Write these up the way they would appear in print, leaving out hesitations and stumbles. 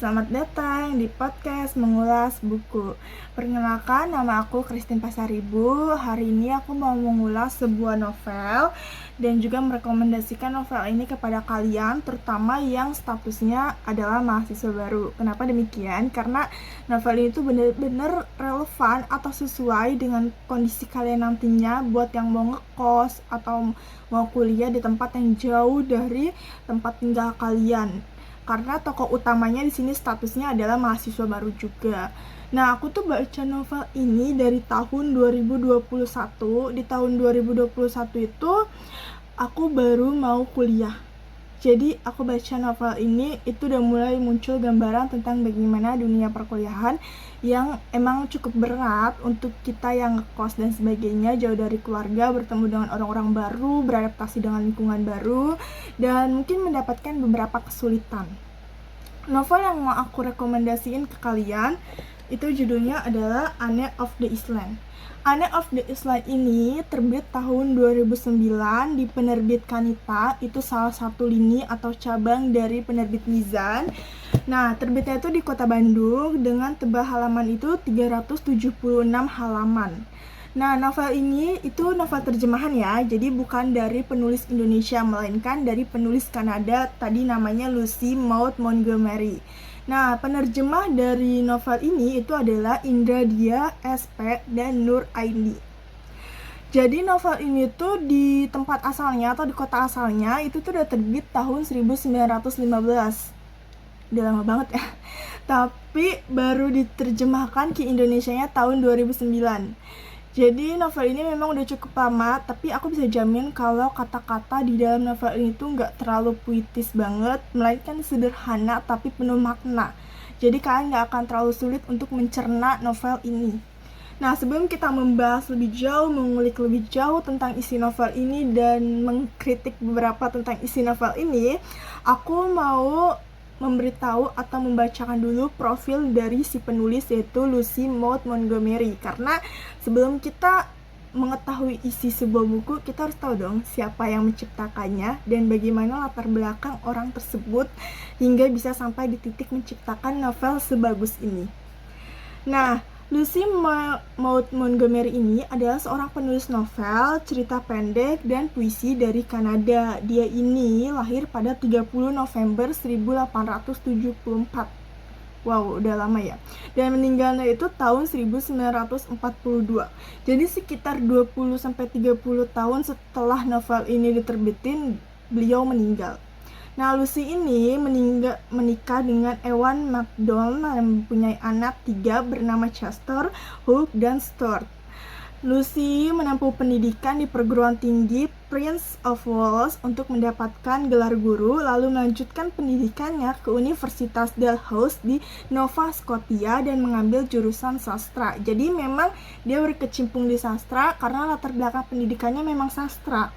Selamat datang di podcast Mengulas Buku. Perkenalkan, nama aku Christine Pasaribu. Hari ini aku mau mengulas sebuah novel dan juga merekomendasikan novel ini kepada kalian, terutama yang statusnya adalah mahasiswa baru. Kenapa demikian? Karena novel ini tuh bener-bener relevan atau sesuai dengan kondisi kalian nantinya buat yang mau ngekos atau mau kuliah di tempat yang jauh dari tempat tinggal kalian. Karena tokoh utamanya di sini statusnya adalah mahasiswa baru juga. Nah, aku tuh baca novel ini dari tahun 2021. Di tahun 2021 itu aku baru mau kuliah. Jadi aku baca novel ini itu udah mulai muncul gambaran tentang bagaimana dunia perkuliahan yang emang cukup berat untuk kita yang ngekos dan sebagainya, jauh dari keluarga, bertemu dengan orang-orang baru, beradaptasi dengan lingkungan baru, dan mungkin mendapatkan beberapa kesulitan. Novel yang mau aku rekomendasiin ke kalian itu judulnya adalah Anne of the Eastland. Anne of the Eastland ini terbit tahun 2009 di penerbit Kanita, itu salah satu lini atau cabang dari penerbit Mizan. Nah, terbitnya itu di Kota Bandung dengan tebal halaman itu 376 halaman. Nah, novel ini itu novel terjemahan ya, jadi bukan dari penulis Indonesia, melainkan dari penulis Kanada, tadi namanya Lucy Maud Montgomery. Nah, penerjemah dari novel ini itu adalah Indra Dia, SP, dan Nur Aini. Jadi novel ini tuh di tempat asalnya atau di kota asalnya itu tuh udah terbit tahun 1915. Udah lama banget ya. Tapi baru diterjemahkan ke Indonesianya tahun 2009. Jadi novel ini memang udah cukup lama, tapi aku bisa jamin kalau kata-kata di dalam novel ini tuh nggak terlalu puitis banget, melainkan sederhana tapi penuh makna. Jadi kalian nggak akan terlalu sulit untuk mencerna novel ini. Nah, sebelum kita membahas lebih jauh, mengulik lebih jauh tentang isi novel ini dan mengkritik beberapa tentang isi novel ini, aku mau memberitahu atau membacakan dulu profil dari si penulis, yaitu Lucy Maud Montgomery. Karena sebelum kita mengetahui isi sebuah buku, kita harus tahu dong siapa yang menciptakannya dan bagaimana latar belakang orang tersebut hingga bisa sampai di titik menciptakan novel sebagus ini. Nah, Lucy Maud Montgomery ini adalah seorang penulis novel, cerita pendek, dan puisi dari Kanada. Dia ini lahir pada 30 November 1874. Wow, udah lama ya. Dan meninggalnya itu tahun 1942. Jadi sekitar 20-30 tahun setelah novel ini diterbitin, beliau meninggal. Nah, Lucy ini menikah dengan Ewan MacDonald yang mempunyai anak 3 bernama Chester, Hugh, dan Stuart. Lucy menempuh pendidikan di perguruan tinggi Prince of Wales untuk mendapatkan gelar guru, lalu melanjutkan pendidikannya ke Universitas Dalhousie di Nova Scotia dan mengambil jurusan sastra. Jadi memang dia berkecimpung di sastra karena latar belakang pendidikannya memang sastra.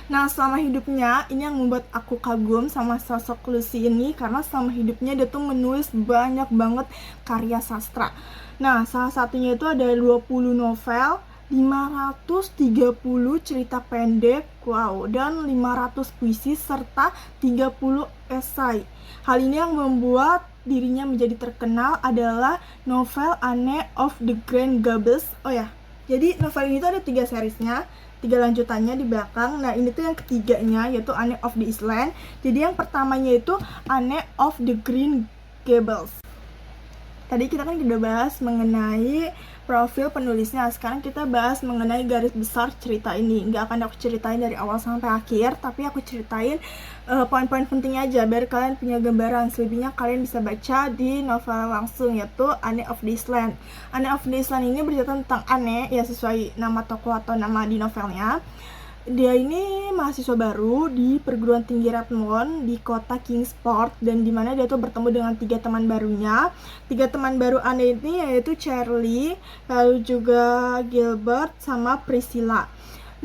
Nah, selama hidupnya, ini yang membuat aku kagum sama sosok Lucy ini, karena selama hidupnya dia tuh menulis banyak banget karya sastra. Nah, salah satunya itu ada 20 novel, 530 cerita pendek, wow, dan 500 puisi, serta 30 esai. Hal ini yang membuat dirinya menjadi terkenal adalah novel Anne of the Green Gables. Oh ya, jadi novel ini tuh ada 3 seriesnya, 3 lanjutannya di belakang. Nah, ini tuh yang ketiganya, yaitu Anne of the Eastland. Jadi yang pertamanya itu Anne of the Green Gables. Tadi kita kan udah bahas mengenai profil penulisnya. Sekarang kita bahas mengenai garis besar cerita ini. Nggak akan aku ceritain dari awal sampai akhir, tapi aku ceritain poin-poin pentingnya aja biar kalian punya gambaran. Selebihnya kalian bisa baca di novel langsung, yaitu Anne of the Eastland. Anne of the Eastland ini bercerita tentang Anne, ya sesuai nama tokoh atau nama di novelnya. Dia ini mahasiswa baru di perguruan tinggi Redmond di kota Kingsport, dan dimana dia tuh bertemu dengan 3 teman barunya. 3 teman baru Anne ini yaitu Charlie, lalu juga Gilbert, sama Priscilla.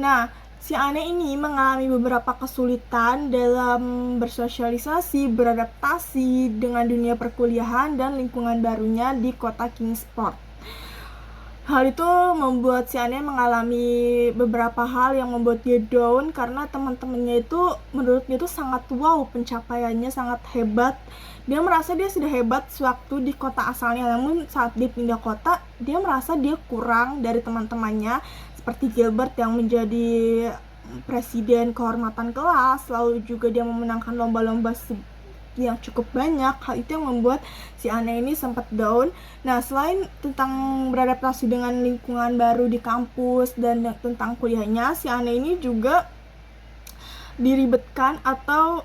Nah, si Anne ini mengalami beberapa kesulitan dalam bersosialisasi, beradaptasi dengan dunia perkuliahan dan lingkungan barunya di kota Kingsport. Hal itu membuat si Anya mengalami beberapa hal yang membuat dia down karena teman-temannya itu menurutnya itu sangat wow, pencapaiannya sangat hebat. Dia merasa dia sudah hebat sewaktu di kota asalnya, namun saat dia pindah kota, dia merasa dia kurang dari teman-temannya, seperti Gilbert yang menjadi presiden kehormatan kelas, lalu juga dia memenangkan lomba-lomba yang cukup banyak. Hal itu yang membuat si Anya ini sempat down. Nah, selain tentang beradaptasi dengan lingkungan baru di kampus dan tentang kuliahnya, si Anya ini juga diribetkan atau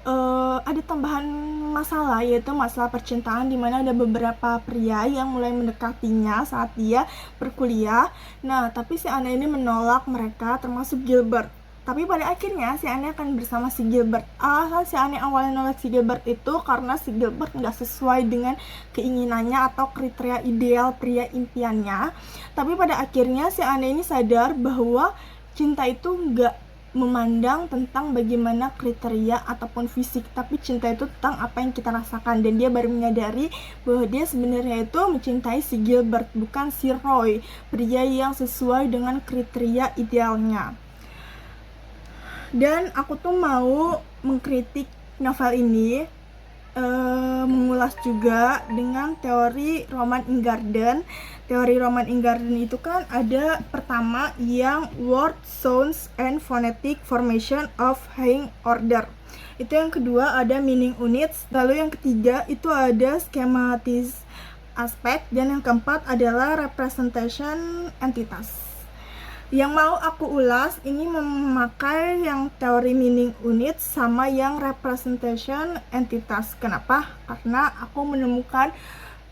ada tambahan masalah, yaitu masalah percintaan, di mana ada beberapa pria yang mulai mendekatinya saat dia berkuliah. Nah, tapi si Anya ini menolak mereka, termasuk Gilbert. Tapi pada akhirnya si Anya akan bersama si Gilbert. Alasan si Anya awalnya nolak si Gilbert itu karena si Gilbert nggak sesuai dengan keinginannya atau kriteria ideal pria impiannya. Tapi pada akhirnya si Anya ini sadar bahwa cinta itu nggak memandang tentang bagaimana kriteria ataupun fisik, tapi cinta itu tentang apa yang kita rasakan. Dan dia baru menyadari bahwa dia sebenarnya itu mencintai si Gilbert, bukan si Roy, pria yang sesuai dengan kriteria idealnya. Dan aku tuh mau mengkritik novel ini, mengulas juga dengan teori Roman Ingarden. Teori Roman Ingarden itu kan ada pertama yang word, sounds, and phonetic formation of higher order. Itu yang kedua ada meaning units. Lalu yang ketiga itu ada schematis aspect. Dan yang keempat adalah representation entitas. Yang mau aku ulas ini memakai yang teori meaning unit sama yang representation entitas. Kenapa? Karena aku menemukan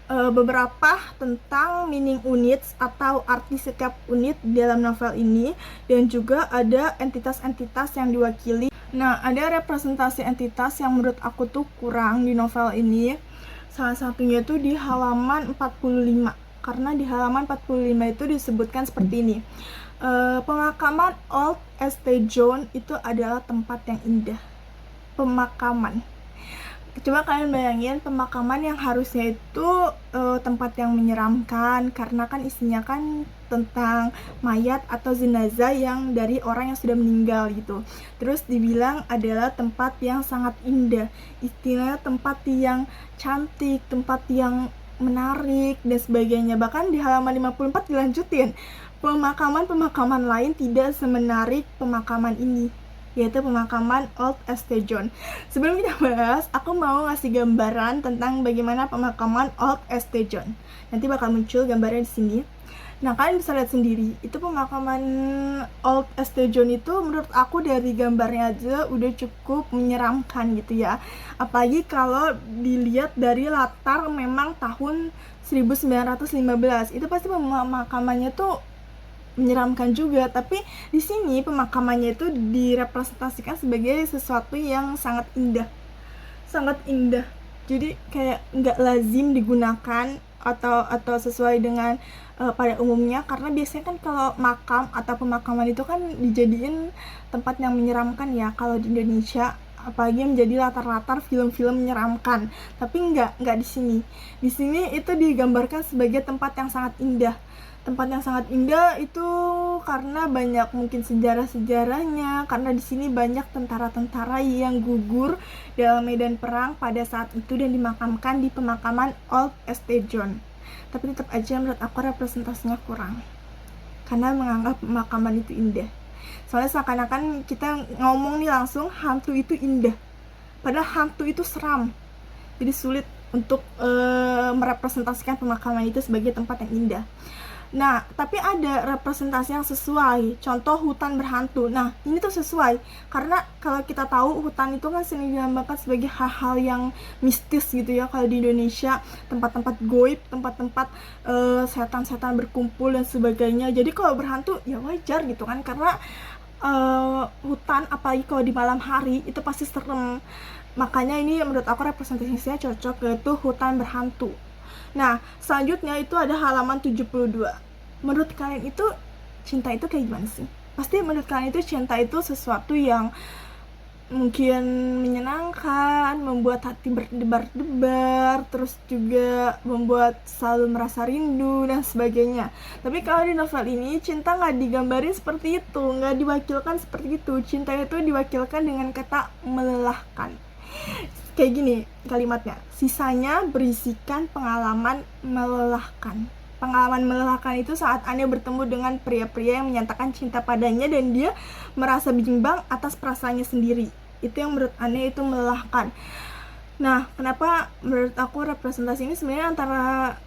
beberapa tentang meaning units atau arti setiap unit dalam novel ini, dan juga ada entitas-entitas yang diwakili. Nah, ada representasi entitas yang menurut aku tuh kurang di novel ini. Salah satunya tuh di halaman 45. Karena di halaman 45 itu disebutkan seperti ini. Pemakaman Old St. John itu adalah tempat yang indah. Pemakaman. Coba kalian bayangin pemakaman yang harusnya itu tempat yang menyeramkan, karena kan isinya kan tentang mayat atau jenazah yang dari orang yang sudah meninggal gitu. Terus dibilang adalah tempat yang sangat indah, istilahnya tempat yang cantik, tempat yang menarik dan sebagainya. Bahkan di halaman 54 dilanjutin, pemakaman-pemakaman lain tidak semenarik pemakaman ini, yaitu pemakaman Old St. John. Sebelum kita bahas, aku mau ngasih gambaran tentang bagaimana pemakaman Old St. John. Nanti bakal muncul gambarnya di sini. Nah, kalian bisa lihat sendiri, itu pemakaman Old St. John itu menurut aku dari gambarnya aja udah cukup menyeramkan gitu ya. Apalagi kalau dilihat dari latar memang tahun 1915, itu pasti pemakamannya tuh menyeramkan juga. Tapi di sini pemakamannya itu direpresentasikan sebagai sesuatu yang sangat indah, sangat indah. Jadi kayak nggak lazim digunakan atau sesuai dengan pada umumnya, karena biasanya kan kalau makam atau pemakaman itu kan dijadiin tempat yang menyeramkan ya kalau di Indonesia, apalagi menjadi latar-latar film-film menyeramkan. Tapi nggak di sini. Di sini itu digambarkan sebagai tempat yang sangat indah. Tempat yang sangat indah itu karena banyak mungkin sejarah-sejarahnya, karena di sini banyak tentara-tentara yang gugur dalam medan perang pada saat itu dan dimakamkan di pemakaman Old St. John. Tapi tetap aja menurut aku representasinya kurang, karena menganggap pemakaman itu indah. Soalnya seakan-akan kita ngomong nih langsung hantu itu indah, padahal hantu itu seram. Jadi sulit untuk merepresentasikan pemakaman itu sebagai tempat yang indah. Nah, tapi ada representasi yang sesuai. Contoh hutan berhantu. Nah, ini tuh sesuai karena kalau kita tahu hutan itu kan sering digambarkan sebagai hal-hal yang mistis gitu ya. Kalau di Indonesia, tempat-tempat goib, tempat-tempat setan-setan berkumpul dan sebagainya. Jadi kalau berhantu ya wajar gitu kan, karena hutan apalagi kalau di malam hari itu pasti serem. Makanya ini menurut aku representasinya cocok, yaitu hutan berhantu. Nah, selanjutnya itu ada halaman 72. Menurut kalian itu cinta itu kayak gimana sih? Pasti menurut kalian itu cinta itu sesuatu yang mungkin menyenangkan, membuat hati berdebar-debar, terus juga membuat selalu merasa rindu dan sebagainya. Tapi kalau di novel ini cinta nggak digambarin seperti itu, nggak diwakilkan seperti itu. Cinta itu diwakilkan dengan kata melelahkan. Kayak gini kalimatnya, sisanya berisikan pengalaman melelahkan. Pengalaman melelahkan itu saat Anya bertemu dengan pria-pria yang menyatakan cinta padanya dan dia merasa bimbang atas perasaannya sendiri. Itu yang menurut Anya itu melelahkan. Nah, kenapa menurut aku representasi ini sebenarnya antara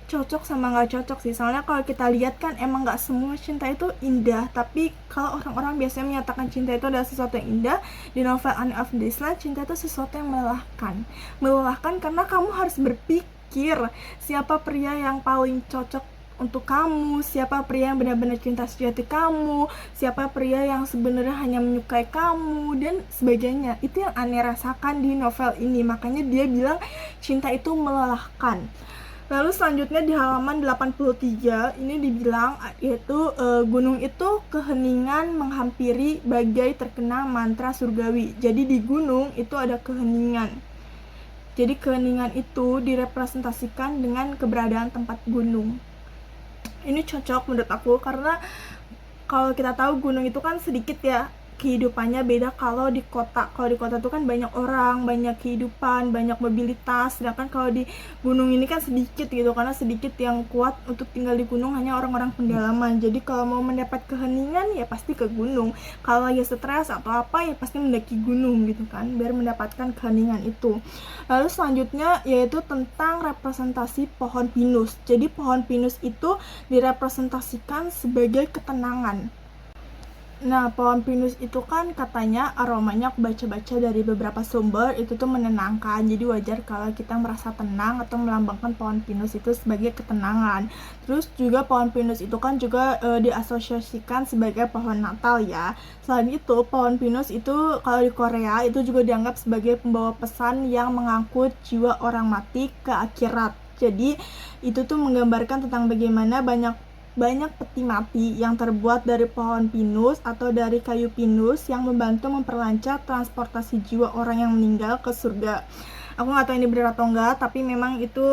cocok sama nggak cocok sih. Soalnya kalau kita lihat kan emang nggak semua cinta itu indah. Tapi kalau orang-orang biasanya menyatakan cinta itu adalah sesuatu yang indah, di novel Anne of the Island, cinta itu sesuatu yang melelahkan. Melelahkan karena kamu harus berpikir siapa pria yang paling cocok untuk kamu, siapa pria yang benar-benar cinta sejati kamu, siapa pria yang sebenarnya hanya menyukai kamu, dan sebagainya. Itu yang Anne rasakan di novel ini, makanya dia bilang cinta itu melelahkan. Lalu selanjutnya di halaman 83 ini dibilang yaitu gunung itu keheningan menghampiri bagai terkena mantra surgawi. Jadi di gunung itu ada keheningan. Jadi keheningan itu direpresentasikan dengan keberadaan tempat gunung. Ini cocok menurut aku karena kalau kita tahu gunung itu kan sedikit ya kehidupannya, beda kalau di kota. Kalau di kota itu kan banyak orang, banyak kehidupan, banyak mobilitas. Sedangkan kalau di gunung ini kan sedikit gitu, karena sedikit yang kuat untuk tinggal di gunung hanya orang-orang pendalaman. Jadi kalau mau mendapat keheningan ya pasti ke gunung. Kalau lagi stres atau apa ya pasti mendaki gunung gitu kan, biar mendapatkan keheningan itu. Lalu selanjutnya yaitu tentang representasi pohon pinus. Jadi pohon pinus itu direpresentasikan sebagai ketenangan. Nah, pohon pinus itu kan katanya aromanya aku baca-baca dari beberapa sumber itu tuh menenangkan. Jadi wajar kalau kita merasa tenang atau melambangkan pohon pinus itu sebagai ketenangan. Terus juga pohon pinus itu kan juga diasosiasikan sebagai pohon Natal ya. Selain itu, pohon pinus itu kalau di Korea itu juga dianggap sebagai pembawa pesan yang mengangkut jiwa orang mati ke akhirat. Jadi itu tuh menggambarkan tentang bagaimana banyak peti mati yang terbuat dari pohon pinus atau dari kayu pinus yang membantu memperlancar transportasi jiwa orang yang meninggal ke surga. Aku nggak tahu ini benar atau enggak, tapi memang itu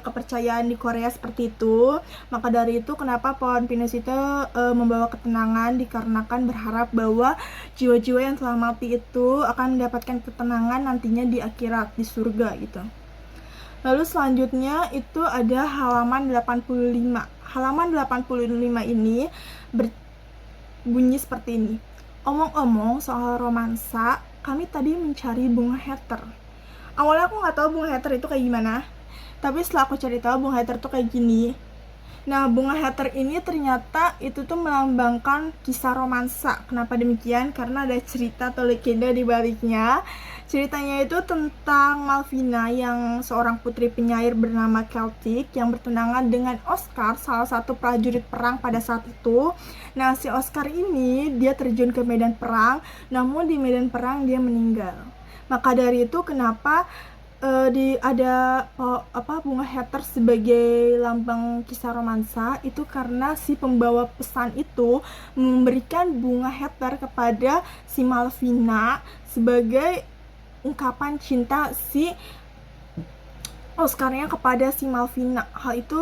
kepercayaan di Korea seperti itu. Maka dari itu kenapa pohon pinus itu membawa ketenangan, dikarenakan berharap bahwa jiwa-jiwa yang telah mati itu akan mendapatkan ketenangan nantinya di akhirat, di surga gitu. Lalu selanjutnya itu ada halaman 85. Halaman 85 ini berbunyi seperti ini. Omong-omong soal romansa, kami tadi mencari bunga heather. Awalnya aku nggak tahu bunga heather itu kayak gimana, tapi setelah aku cari tahu bunga heather itu kayak gini. Nah, bunga heather ini ternyata itu tuh melambangkan kisah romansa. Kenapa demikian? Karena ada cerita atau legenda di baliknya. Ceritanya itu tentang Malvina yang seorang putri penyair bernama Celtic yang bertunangan dengan Oscar, salah satu prajurit perang pada saat itu. Nah, si Oscar ini dia terjun ke medan perang, namun di medan perang dia meninggal. Maka dari itu kenapa ada bunga heather sebagai lambang kisah romansa itu karena si pembawa pesan itu memberikan bunga heather kepada si Malvina sebagai ungkapan cinta si Oscarnya kepada si Malvina. Hal itu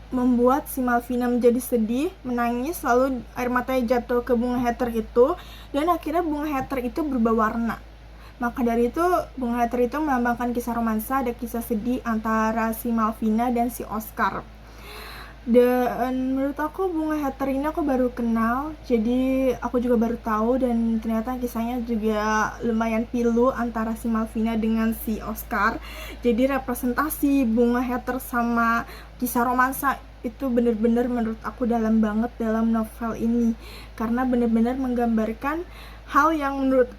membuat si Malvina menjadi sedih, menangis, lalu air matanya jatuh ke bunga heather itu, dan akhirnya bunga heather itu berubah warna. Maka dari itu bunga heather itu melambangkan kisah romansa, ada kisah sedih antara si Malvina dan si Oscar. Dan menurut aku bunga heather ini aku baru kenal, jadi aku juga baru tahu, dan ternyata kisahnya juga lumayan pilu antara si Malvina dengan si Oscar. Jadi representasi bunga heather sama kisah romansa itu bener-bener menurut aku dalam banget dalam novel ini, karena bener-bener menggambarkan hal yang menurut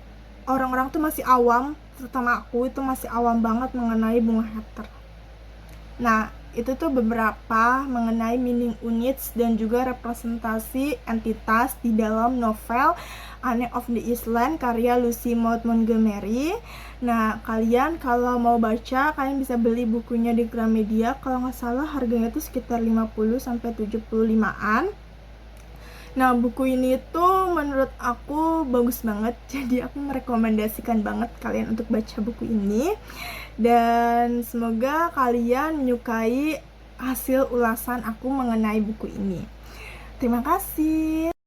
orang-orang tuh masih awam, terutama aku itu masih awam banget mengenai bunga heather. Nah, itu tuh beberapa mengenai meaning units dan juga representasi entitas di dalam novel Anne of the Island karya Lucy Maud Montgomery. Nah, kalian kalau mau baca, kalian bisa beli bukunya di Gramedia. Kalau nggak salah harganya tuh sekitar 50-75an. Nah, buku ini tuh menurut aku bagus banget, jadi aku merekomendasikan banget kalian untuk baca buku ini. Dan semoga kalian menyukai hasil ulasan aku mengenai buku ini. Terima kasih.